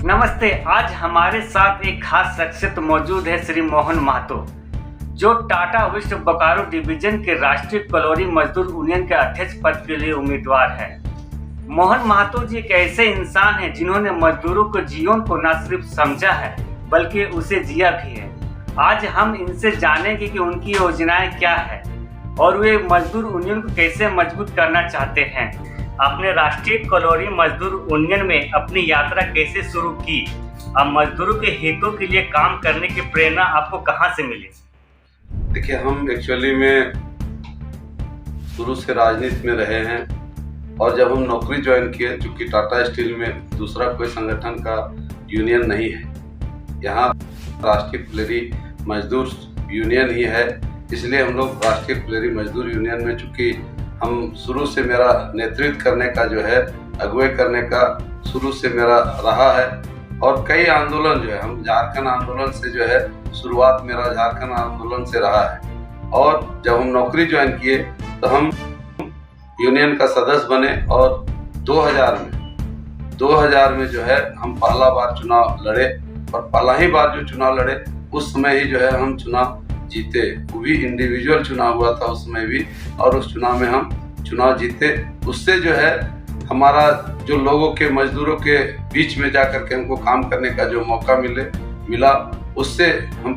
नमस्ते। आज हमारे साथ एक खास शख्सियत मौजूद है, श्री मोहन महतो, जो टाटा वेस्ट बोकारो डिवीजन के राष्ट्रीय कलोरी मजदूर यूनियन के अध्यक्ष पद के लिए उम्मीदवार है। मोहन महतो जी एक ऐसे इंसान हैं जिन्होंने मजदूरों के जीवन को न सिर्फ समझा है बल्कि उसे जिया भी है। आज हम इनसे जानेंगे कि उनकी योजनाएं क्या है और वे मजदूर यूनियन को कैसे मजबूत करना चाहते हैं। आपने राष्ट्रीय कलोरी मजदूर यूनियन में अपनी यात्रा कैसे शुरू की? अब मजदूरों के हितों के लिए काम करने की प्रेरणा आपको कहां से मिली? देखिए, हम एक्चुअली में शुरू से राजनीति में रहे हैं और जब हम नौकरी ज्वाइन किए, चूँकि टाटा स्टील में दूसरा कोई संगठन का यूनियन नहीं है, यहाँ राष्ट्रीय कलोरी मजदूर यूनियन ही है, इसलिए हम लोग राष्ट्रीय कलोरी मजदूर यूनियन में, चूँकि हम शुरू से मेरा नेतृत्व करने का जो है, अगुवाई करने का शुरू से मेरा रहा है और कई आंदोलन जो है, हम झारखंड आंदोलन से जो है शुरुआत मेरा झारखंड आंदोलन से रहा है। और जब हम नौकरी ज्वाइन किए तो हम यूनियन का सदस्य बने और 2000 में जो है हम पहला बार चुनाव लड़े और पहला ही बार जो चुनाव लड़े उस समय ही जो है हम चुनाव जीते। वो भी इंडिविजुअल चुनाव हुआ था उस समय भी, और उस चुनाव में हम चुनाव जीते। उससे जो है हमारा जो लोगों के, मजदूरों के बीच में जाकर के हमको काम करने का जो मौका मिला, उससे हम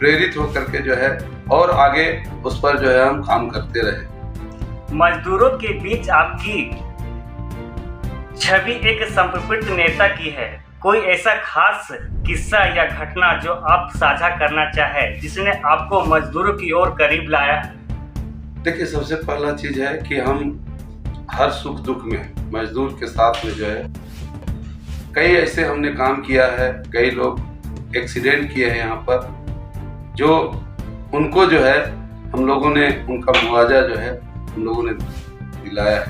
प्रेरित होकर के जो है और आगे उस पर जो है हम काम करते रहे। मजदूरों के बीच आपकी छवि एक समर्पित नेता की है। कोई ऐसा खास किस्सा या घटना जो आप साझा करना चाहे जिसने आपको मजदूरों की ओर करीब लाया? देखिए, सबसे पहला चीज है कि हम हर सुख दुख में मजदूर के साथ में जो है, कई ऐसे हमने काम किया है, कई लोग एक्सीडेंट किए हैं यहाँ पर, जो उनको जो है हम लोगों ने उनका मुआवजा जो है हम लोगों ने दिलाया है।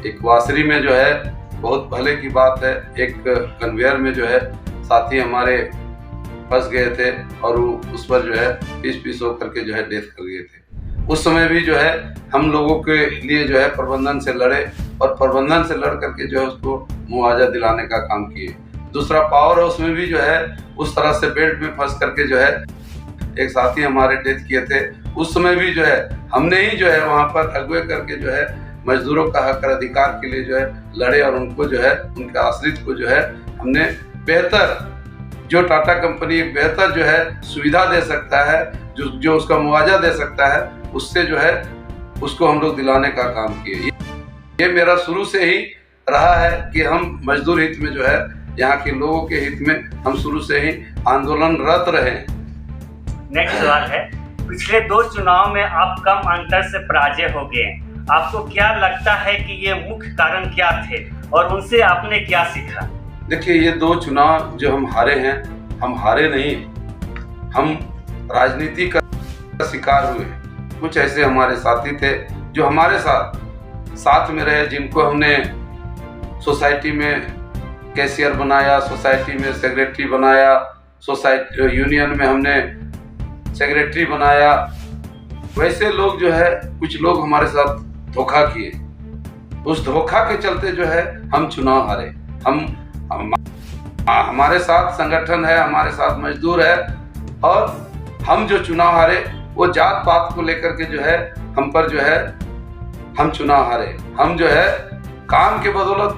एक वासरी में जो है, बहुत पहले की बात है, एक कन्वेयर में जो है साथी हमारे फंस गए थे और उस पर जो है पीस होकर के जो है डेथ कर गए थे। उस समय भी जो है हम लोगों के लिए जो है प्रबंधन से लड़े और प्रबंधन से लड़ करके जो है उसको मुआवजा दिलाने का काम किए। दूसरा पावर हाउस में भी जो है उस तरह से बेल्ट में फंस करके जो है एक साथी हमारे डेथ किए थे। उस समय भी जो है हमने ही जो है वहाँ पर अगुवाई करके जो है मजदूरों का हक और अधिकार के लिए जो है लड़े और उनको जो है, उनके आश्रित को जो है हमने बेहतर, जो टाटा कंपनी एक बेहतर जो है सुविधा दे सकता है, जो उसका मुआवजा दे सकता है, उससे जो है उसको हम लोग दिलाने का काम किए। ये मेरा शुरू से ही रहा है कि हम मजदूर हित में जो है, यहाँ के लोगों के हित में हम शुरू से ही आंदोलनरत रहे। नेक्स्ट सवाल है, पिछले 2 चुनाव में आप कम अंतर से पराजय हो गए। आपको क्या लगता है कि ये मुख्य कारण क्या थे और उनसे आपने क्या सीखा? देखिए, ये 2 चुनाव जो हम हारे हैं, हम हारे नहीं, हम राजनीति का शिकार हुए। कुछ ऐसे हमारे साथी थे जो हमारे साथ में रहे, जिनको हमने सोसाइटी में कैशियर बनाया, सोसाइटी में सेक्रेटरी बनाया, सोसाइटी यूनियन में हमने सेक्रेटरी बनाया। वैसे लोग जो है, कुछ लोग हमारे साथ धोखा किए। उस धोखा के चलते जो है हम चुनाव हारे। हमारे साथ संगठन है, हमारे साथ मजदूर है और हम जो चुनाव हारे वो जात पात को लेकर के जो है हम पर जो है हम चुनाव हारे। हम जो है काम के बदौलत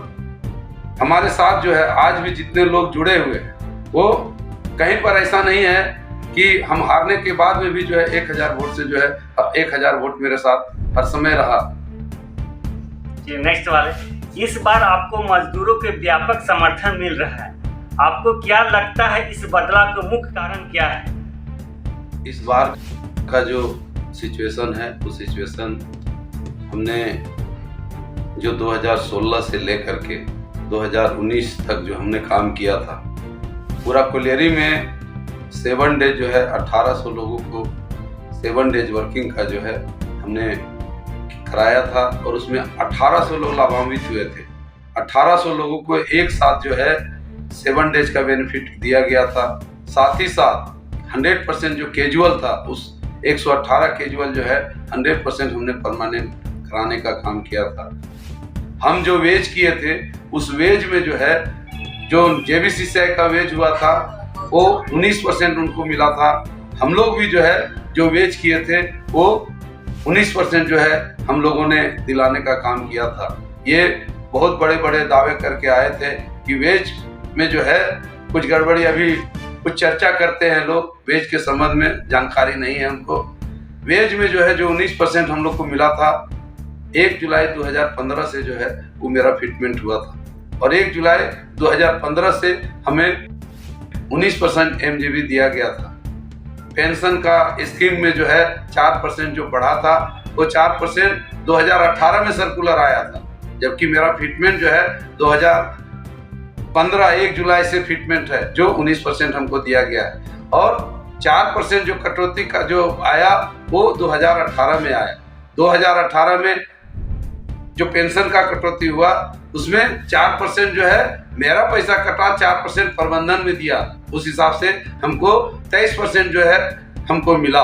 हमारे साथ जो है आज भी जितने लोग जुड़े हुए हैं, वो कहीं पर ऐसा नहीं है कि हम हारने के बाद में भी जो है 1000 वोट से जो है, अब 1000 वोट मेरे साथ हर समय रहा। नेक्स्ट सवाल है, इस बार आपको मजदूरों के व्यापक समर्थन मिल रहा है। आपको क्या लगता है इस बदलाव का मुख्य कारण क्या है? इस बार का जो सिचुएशन है, वो सिचुएशन हमने जो 2016 से लेकर के 2019 तक जो हमने काम किया था, पूरा कोलियरी में 7 डेज जो है 1800 लोगों को 7 डेज वर्किंग का जो है हमने कराया था और उसमें 1800 लोग लाभान्वित हुए थे। 1800 लोगों को एक साथ जो है 7 डेज का बेनिफिट दिया गया था। साथ ही साथ 100% जो कैजुअल था, उस 118 कैजुअल जो है 100% हमने परमानेंट कराने का काम किया था। हम जो वेज किए थे, उस वेज में जो है जो JBCCI का वेज हुआ था वो 19% उनको मिला था। हम लोग भी जो है जो वेज किए थे वो 19% जो है हम लोगों ने दिलाने का काम किया था। ये बहुत बड़े बड़े दावे करके आए थे कि वेज में जो है कुछ गड़बड़ी, अभी कुछ चर्चा करते हैं लोग, वेज के संबंध में जानकारी नहीं है उनको। वेज में जो है जो 19% हम लोग को मिला था, 1 जुलाई 2015 से जो है वो मेरा फिटमेंट हुआ था और 1 जुलाई 2015 से हमें 19% MGB दिया गया था। पेंशन का स्कीम में जो है 4% जो बढ़ा था वो 4% 2018 में सर्कुलर आया था, जबकि मेरा फिटमेंट जो है 2015 1 जुलाई से फिटमेंट है जो 19% हमको दिया गया है और 4% जो कटौती का जो आया वो 2018 में आया। 2018 में जो पेंशन का कटौती हुआ उसमें 4% जो है मेरा पैसा कटा, 4% प्रबंधन में दिया, उस हिसाब से हमको 23% जो है हमको मिला।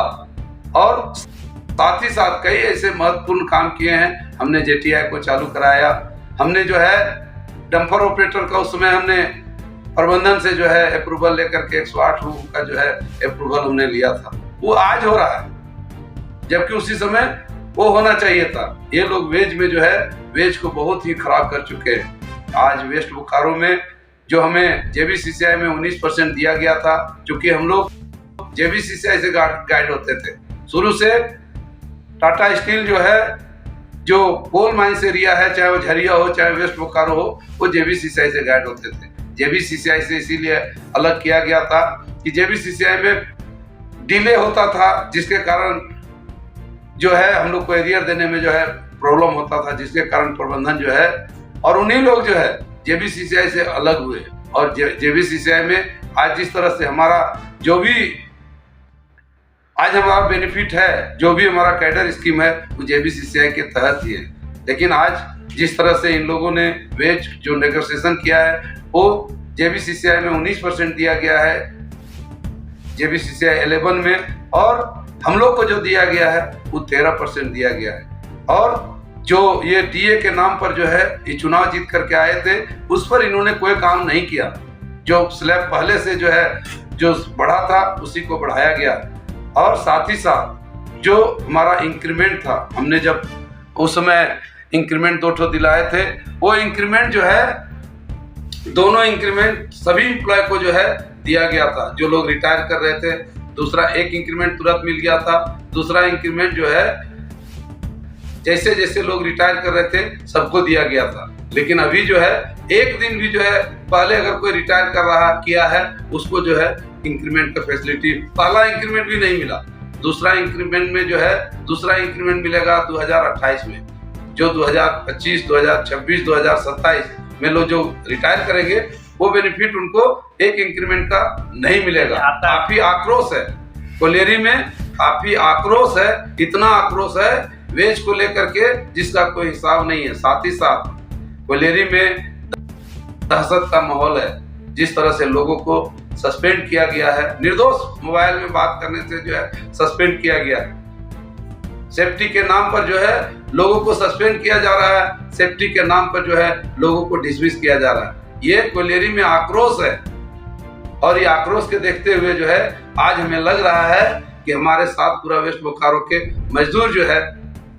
और साथ ही साथ कई ऐसे महत्वपूर्ण काम किए हैं। हमने JTI को चालू कराया, हमने जो है डंपर ऑपरेटर का उस समय हमने प्रबंधन से जो है अप्रूवल लेकर के 108 का जो है अप्रूवल हमने लिया था, वो आज हो रहा है, जबकि उसी समय वो होना चाहिए था। ये लोग वेज में जो है वेज को बहुत ही खराब कर चुके हैं। आज वेस्ट बोकारो में जो हमें JBCCI में 19% दिया गया था, क्योंकि हम लोग JBCCI से गाइड होते थे शुरू से। टाटा स्टील जो है जो कोल माइंस एरिया है, चाहे वो झरिया हो चाहे वेस्ट बोकारो हो, वो JBCCI से गाइड होते थे। JBCCI से इसीलिए अलग किया गया था कि JBCCI में डिले होता था, जिसके कारण जो है हम लोग को एरियर देने में जो है प्रॉब्लम होता था, जिसके कारण प्रबंधन जो है और उन्हीं लोग जो है JBCCI से अलग हुए। और JBCCI में आज जिस तरह से हमारा जो भी आज हमारा बेनिफिट है, जो भी हमारा कैडर स्कीम है, वो JBCCI के तहत ही है। लेकिन आज जिस तरह से इन लोगों ने वेज जो नेगोशिएशन किया है वो JBCCI में 19% दिया गया है, JBCCI 11 में, और हम लोग को जो दिया गया है वो 13% दिया गया है। और जो ये DA के नाम पर जो है ये चुनाव जीत करके आए थे, उस पर इन्होंने कोई काम नहीं किया। जो स्लैब पहले से जो है जो बढ़ा था उसी को बढ़ाया गया। और साथ ही साथ जो हमारा इंक्रीमेंट था, हमने जब उस समय इंक्रीमेंट 2 दिलाए थे, वो इंक्रीमेंट जो है दोनों इंक्रीमेंट सभी एम्प्लॉय को जो है दिया गया था। जो लोग रिटायर कर रहे थे, दूसरा एक इंक्रीमेंट तुरंत मिल गया था, दूसरा इंक्रीमेंट जो है जैसे जैसे लोग रिटायर कर रहे थे सबको दिया गया था। लेकिन अभी जो है एक दिन भी जो है पहले अगर कोई रिटायर कर रहा किया है उसको जो है इंक्रीमेंट का फैसिलिटी, पहला इंक्रीमेंट भी नहीं मिला। दूसरा इंक्रीमेंट में जो है दूसरा इंक्रीमेंट मिलेगा 2028 में। जो 2025, 2026, 2027 में लोग जो रिटायर करेंगे वो बेनिफिट उनको एक इंक्रीमेंट का नहीं मिलेगा। काफी आक्रोश है कोलेरी में, काफी आक्रोश है, इतना आक्रोश है वेज को लेकर के जिसका कोई हिसाब नहीं है। साथ ही साथ कोलेरी में दहशत का माहौल है। जिस तरह से लोगों को सस्पेंड किया गया है, निर्दोष मोबाइल में बात करने से जो है सस्पेंड किया गया है, सेफ्टी के नाम पर जो है लोगों को सस्पेंड किया जा रहा है, सेफ्टी के नाम पर जो है लोगों को डिसमिस किया जा रहा है। ये कोलेरी में आक्रोश है और ये आक्रोश के देखते हुए जो है आज हमें लग रहा है कि हमारे साथ पूरा वेस्ट बोकारो के मजदूर जो है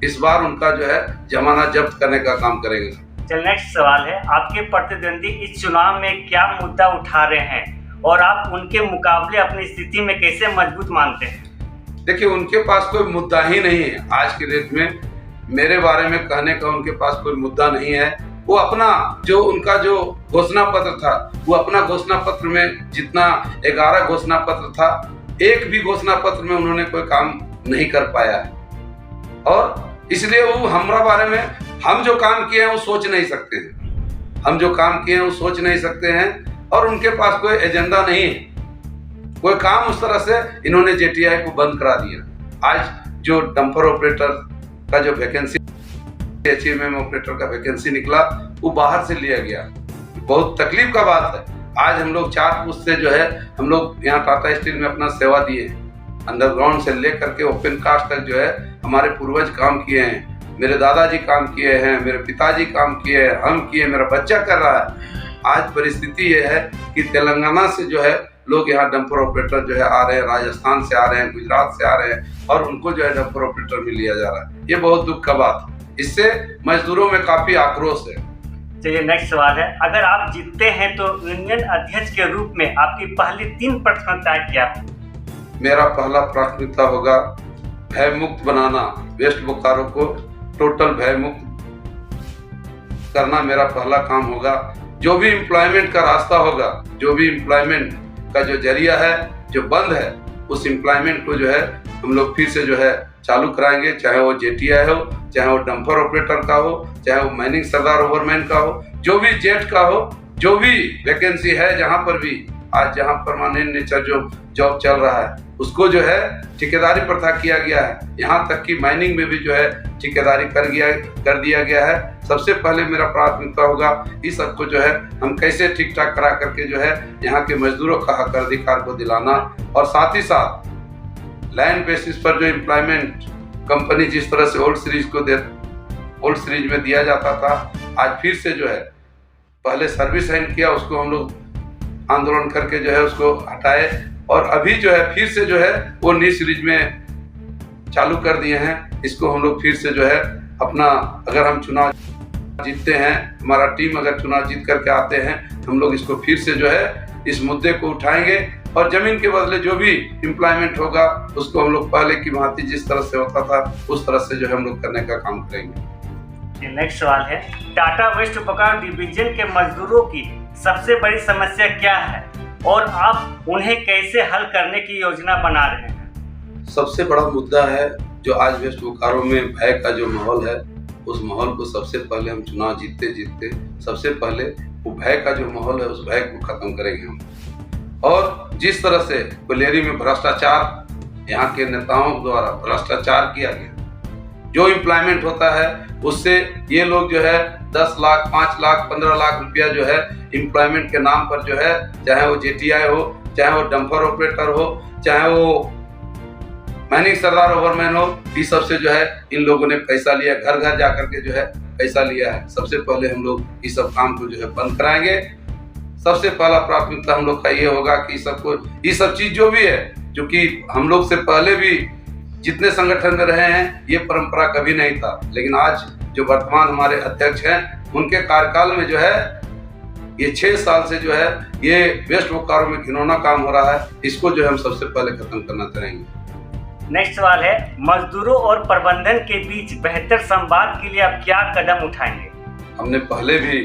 इस बार उनका जो है जमानत जब्त करने का काम करेंगे। चल नेक्स्ट सवाल है, आपके प्रतिद्वंदी इस चुनाव में क्या मुद्दा उठा रहे हैं और आप उनके मुकाबले अपनी स्थिति में कैसे मजबूत मानते हैं? देखिए, उनके पास कोई मुद्दा ही नहीं है आज के डेट में। मेरे बारे में कहने का उनके पास कोई मुद्दा नहीं है। वो अपना जो उनका जो घोषणा पत्र था, वो अपना घोषणा पत्र में जितना 11 घोषणा पत्र था, एक भी घोषणा पत्र में उन्होंने कोई काम नहीं कर पाया है। और इसलिए वो हमारा बारे में हम जो काम किए हैं वो सोच नहीं सकते हैं, हम जो काम किए हैं वो सोच नहीं सकते हैं। और उनके पास कोई एजेंडा नहीं है, कोई काम उस तरह से इन्होंने JTI को बंद करा दिया। आज जो डंपर ऑपरेटर का जो वैकेंसी, HMM ऑपरेटर का वैकेंसी निकला, वो बाहर से लिया गया। बहुत तकलीफ का बात है। आज हम लोग 4 पुस्त से जो है हम लोग यहाँ टाटा स्टील में अपना सेवा दिए हैं। अंडरग्राउंड से लेकर के ओपन कास्ट तक जो है हमारे पूर्वज काम किए हैं, मेरे दादाजी काम किए हैं, मेरे पिताजी काम किए हैं, हम किए, मेरा बच्चा कर रहा है। आज परिस्थिति ये है कि तेलंगाना से जो है लोग यहाँ डंपर ऑपरेटर जो है आ रहे हैं, राजस्थान से आ रहे हैं, गुजरात से आ रहे हैं और उनको जो है डंपर ऑपरेटर में लिया जा रहा है। ये बहुत दुख का बात है। इससे मजदूरों में काफी आक्रोश है। चलिए नेक्स्ट सवाल है, अगर आप जीतते हैं तो यूनियन अध्यक्ष के रूप में आपकी पहली 3 प्राथमिकताएं क्या है? मेरा पहला प्राथमिकता होगा भय मुक्त बनाना, वेस्ट बोकारो को टोटल भय मुक्त करना मेरा पहला काम होगा। जो भी एम्प्लॉयमेंट का रास्ता होगा, जो भी एम्प्लॉयमेंट का जो जरिया है जो बंद है, उस एम्प्लॉयमेंट को जो है हम लोग फिर से जो है चालू कराएंगे, चाहे वो जेटीआई हो, चाहे वो डंपर ऑपरेटर का हो, चाहे वो माइनिंग सरदार ओवरमैन का हो, जो भी जेट का हो, जो भी वैकेंसी है जहां पर भी आज जहां परमानेंट नेचर जो जॉब चल रहा है उसको जो है ठेकेदारी प्रथा किया गया है। यहाँ तक कि माइनिंग में भी जो है ठेकेदारी कर दिया गया है। सबसे पहले मेरा प्राथमिकता होगा इस सबको जो है हम कैसे ठीक ठाक करा करके जो है यहाँ के मजदूरों का हक अधिकार को दिलाना, और साथ ही साथ लैंड बेसिस पर जो एम्प्लॉयमेंट कंपनी जिस तरह से ओल्ड सीरीज में दिया जाता था, आज फिर से जो है पहले सर्विस एंड किया, उसको हम लोग आंदोलन करके जो है उसको हटाए और अभी जो है फिर से जो है वो न्यू सीरीज में चालू कर दिए हैं। इसको हम लोग फिर से जो है अपना, अगर हम चुनाव जीतते हैं, हमारा टीम अगर चुनाव जीत करके आते हैं, हम लोग इसको फिर से जो है इस मुद्दे को उठाएंगे और जमीन के बदले जो भी एम्प्लॉयमेंट होगा उसको हम लोग पहले की भांति जिस तरह से होता था उस तरह से जो है हम लोग करने का काम करेंगे। नेक्स्ट सवाल है, टाटा वेस्ट बोकारो डिवीजन के मजदूरों की सबसे बड़ी समस्या क्या है और आप उन्हें कैसे हल करने की योजना बना रहे हैं? सबसे बड़ा मुद्दा है जो आज वेस्ट बोकारो में भय का जो माहौल है, उस माहौल को सबसे पहले हम चुनाव जीतते सबसे पहले वो भय का जो माहौल है उस भय को खत्म करेंगे हम। और जिस तरह से कोलेरी में भ्रष्टाचार, यहाँ के नेताओं द्वारा भ्रष्टाचार किया गया, जो एम्प्लॉयमेंट होता है उससे ये लोग जो है 10 लाख, 5 लाख, 15 लाख रुपया जो है एम्प्लॉयमेंट के नाम पर जो है, चाहे वो जेटीआई हो, चाहे वो डंपर ऑपरेटर हो, चाहे वो माइनिंग सरदार ओवरमैन हो, इस सब से जो है इन लोगों ने पैसा लिया, घर घर जा करके जो है पैसा लिया है। सबसे पहले हम लोग इस सब काम को जो है बंद कराएंगे। सबसे पहला प्राथमिकता हम लोग का ये होगा कि ये सब चीज जो भी है, जो कि हम लोग से पहले भी जितने संगठन में रहे हैं ये परंपरा कभी नहीं था, लेकिन आज जो वर्तमान हमारे अध्यक्ष हैं उनके कार्यकाल में जो है ये 6 साल से जो है ये वेस्ट बोकारो में घिनौना काम हो रहा है, इसको जो है हम सबसे पहले खत्म करना चाहेंगे। नेक्स्ट सवाल है, मजदूरों और प्रबंधन के बीच बेहतर संवाद के लिए आप क्या कदम उठाएंगे? हमने पहले भी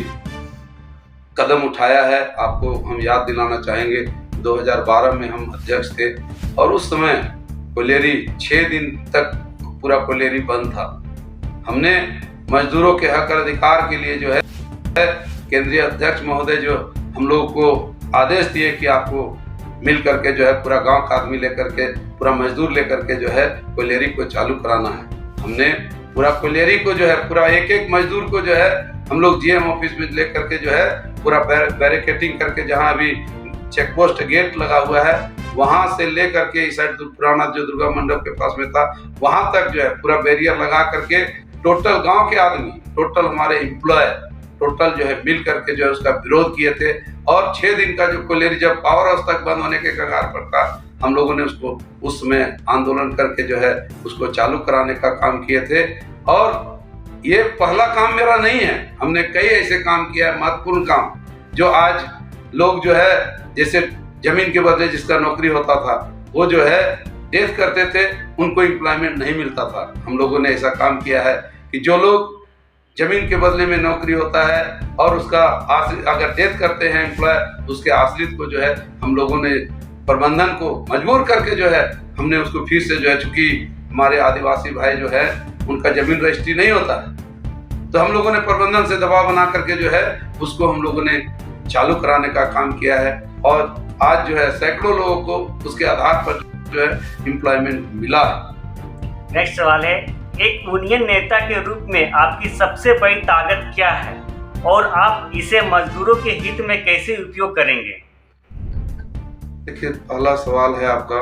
कदम उठाया है, आपको हम याद दिलाना चाहेंगे। 2012 में हम अध्यक्ष थे और उस समय कोलेरी 6 दिन तक पूरा कोलेरी बंद था। हमने मजदूरों के हक अधिकार के लिए जो है केंद्रीय अध्यक्ष महोदय जो हम लोगों को आदेश दिए कि आपको मिल करके जो है पूरा गांव का आदमी लेकर के, पूरा मजदूर लेकर के जो है कोलेरी को चालू कराना है। हमने पूरा कोलेरी को जो है पूरा एक मजदूर को जो है हम लोग जीएम ऑफिस में लेकर के जो है पूरा बैरिकेडिंग करके, जहां अभी चेक पोस्ट गेट लगा हुआ है वहां से लेकर के इस साइड पुराना जो दुर्गा मंडप के पास में था वहां तक जो है पूरा बैरियर लगा करके टोटल गांव के आदमी, टोटल हमारे एम्प्लॉय टोटल जो है मिल करके जो है उसका विरोध किए थे। और 6 दिन का जो कोलेरी जब पावर हाउस तक बंद होने के कगार पर था, हम लोगों ने उसको उस समय आंदोलन करके जो है उसको चालू कराने का काम किए थे। और ये पहला काम मेरा नहीं है, हमने कई ऐसे काम किया है, महत्वपूर्ण काम, जो आज लोग जो है जैसे जमीन के बदले जिसका नौकरी होता था वो जो है डेथ करते थे, उनको एम्प्लॉयमेंट नहीं मिलता था। हम लोगों ने ऐसा काम किया है कि जो लोग जमीन के बदले में नौकरी होता है और उसका अगर डेथ करते हैं एम्प्लॉय, उसके आश्रित को जो है हम लोगों ने प्रबंधन को मजबूर करके जो है हमने उसको फिर से जो है, चूंकि हमारे आदिवासी भाई जो है उनका जमीन रजिस्ट्री नहीं होता है, तो हम लोगों ने प्रबंधन से दबाव बना करके जो है उसको हम लोगों ने चालू कराने का काम किया है। और आज जो है सैकड़ों लोगों को उसके आधार पर जो है एम्प्लॉयमेंट मिला है। नेक्स्ट सवाल है, एक यूनियन नेता के रूप में आपकी सबसे बड़ी ताकत क्या है और आप इसे मजदूरों के हित में कैसे उपयोग करेंगे? देखिए, पहला सवाल है आपका,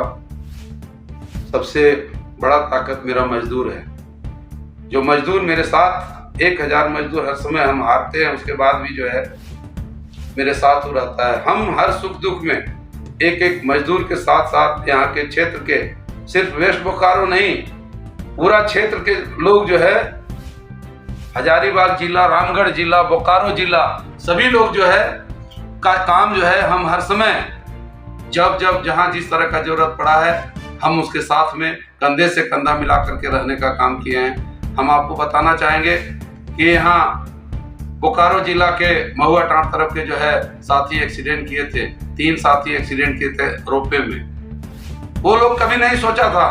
सबसे बड़ा ताकत मेरा मजदूर है। जो मजदूर मेरे साथ 1000 मजदूर हर समय हम हारते हैं, उसके बाद भी जो है मेरे साथ वो रहता है। हम हर सुख दुख में एक एक मजदूर के साथ साथ यहाँ के क्षेत्र के, सिर्फ वेस्ट बोकारो नहीं, पूरा क्षेत्र के लोग जो है, हजारीबाग जिला, रामगढ़ जिला, बोकारो जिला, सभी लोग जो है का काम जो है हम हर समय जब जब जहाँ जिस तरह का जरूरत पड़ा है हम उसके साथ में कंधे से कंधा मिला करके रहने का काम किए हैं। हम आपको बताना चाहेंगे कि यहाँ बोकारो जिला के महुआ टाँड़ तरफ के जो है साथी एक्सीडेंट किए थे, 3 साथी एक्सीडेंट किए थे रोपवे में। वो लोग कभी नहीं सोचा था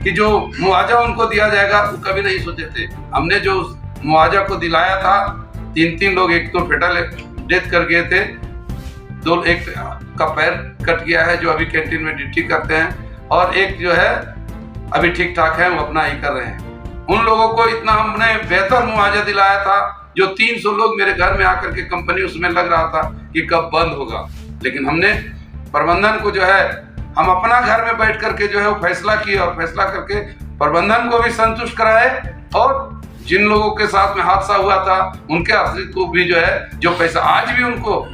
कि जो मुआवजा उनको दिया जाएगा, वो कभी नहीं सोचे थे। हमने जो मुआवजा को दिलाया था, 3 लोग, एक तो फेटल डेथ कर गए थे, एक का पैर कट गया है जो अभी कैंटीन में ड्यूटी करते हैं, और एक जो है अभी ठीक ठाक है, वो अपना ही कर रहे हैं। उन लोगों को इतना हमने बेहतर मुआवजा दिलाया था, जो 300 लोग मेरे घर में आकर के कंपनी उसमें लग रहा था कि कब बंद होगा, लेकिन हमने प्रबंधन को जो है हम अपना घर में बैठ करके जो है वो फैसला किया, और फैसला करके प्रबंधन को भी संतुष्ट कराए, और जिन लोगों के साथ में हादसा हुआ था उनके आश्रित को भी जो है, जो पैसा आज भी उनको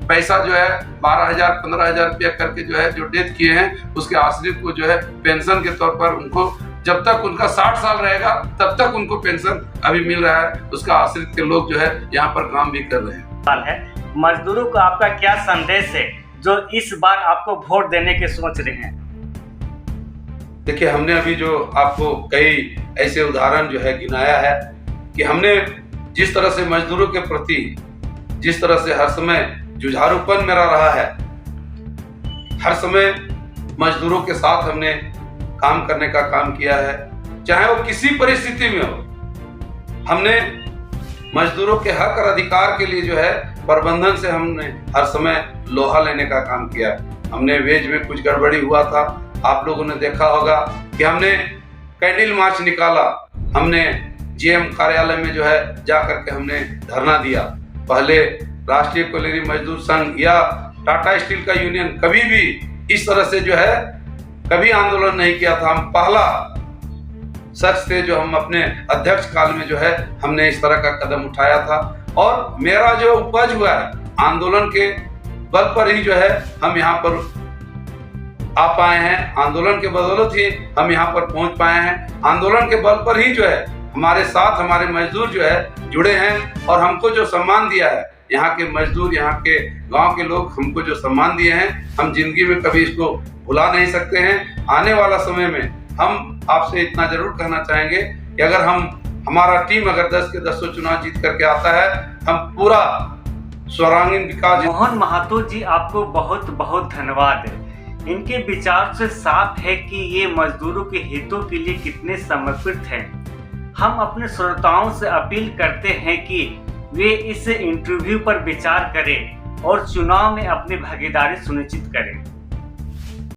पैसा जो है 12,000 15,000 रुपया करके जो है जो डेथ किए हैं, उसके आश्रित को जो है पेंशन के तौर पर उनको, जब तक उनका 60 साल रहेगा तब तक उनको पेंशन अभी मिल रहा है। उसका आश्रित के लोग जो है यहाँ पर काम भी कर रहे हैं। मजदूरों को आपका क्या संदेश है जो इस बार आपको वोट देने के सोच रहे हैं? देखिए, हमने अभी जो आपको कई ऐसे उदाहरण जो है गिनाया है कि हमने जिस तरह से मजदूरों के प्रति जिस तरह से हर समय जुझारूपन मेरा रहा है, हर समय मजदूरों के साथ हमने काम करने का काम किया है, चाहे वो किसी परिस्थिति में हो। हमने मजदूरों के हक और अधिकार के लिए जो है प्रबंधन से हमने हर समय लोहा लेने का काम किया। हमने वेज में कुछ गड़बड़ी हुआ था, आप लोगों ने देखा होगा कि हमने कैंडल मार्च निकाला, हमने जीएम कार्यालय में जो है जा करके हमने धरना दिया। पहले राष्ट्रीय कोयलेरी मजदूर संघ या टाटा स्टील का यूनियन कभी भी इस तरह से जो है कभी आंदोलन नहीं किया था। हम पहला शख्स थे जो हम अपने अध्यक्ष काल में जो है हमने इस तरह का कदम उठाया था, और मेरा जो उपज हुआ है आंदोलन के बल पर ही जो है हम यहाँ पर आ पाए हैं। आंदोलन के बदौलत ही हम यहाँ पर पहुँच पाए हैं। आंदोलन के बल पर ही जो है हमारे साथ हमारे मजदूर जो है जुड़े हैं, और हमको जो सम्मान दिया है यहाँ के मजदूर, यहाँ के गांव के लोग हमको जो सम्मान दिए हैं, हम जिंदगी में कभी इसको भुला नहीं सकते हैं। आने वाला समय में हम आपसे इतना जरूर कहना चाहेंगे कि अगर हमारा टीम अगर 10 के 10 चुनाव जीत करके आता है, हम पूरा सर्वांगीण विकास। मोहन महतो जी, आपको बहुत बहुत धन्यवाद। इनके विचार से साफ है कि ये मजदूरों के हितों के लिए कितने समर्पित हैं। हम अपने श्रोताओं से अपील करते हैं कि वे इस इंटरव्यू पर विचार करें और चुनाव में अपनी भागीदारी सुनिश्चित करें।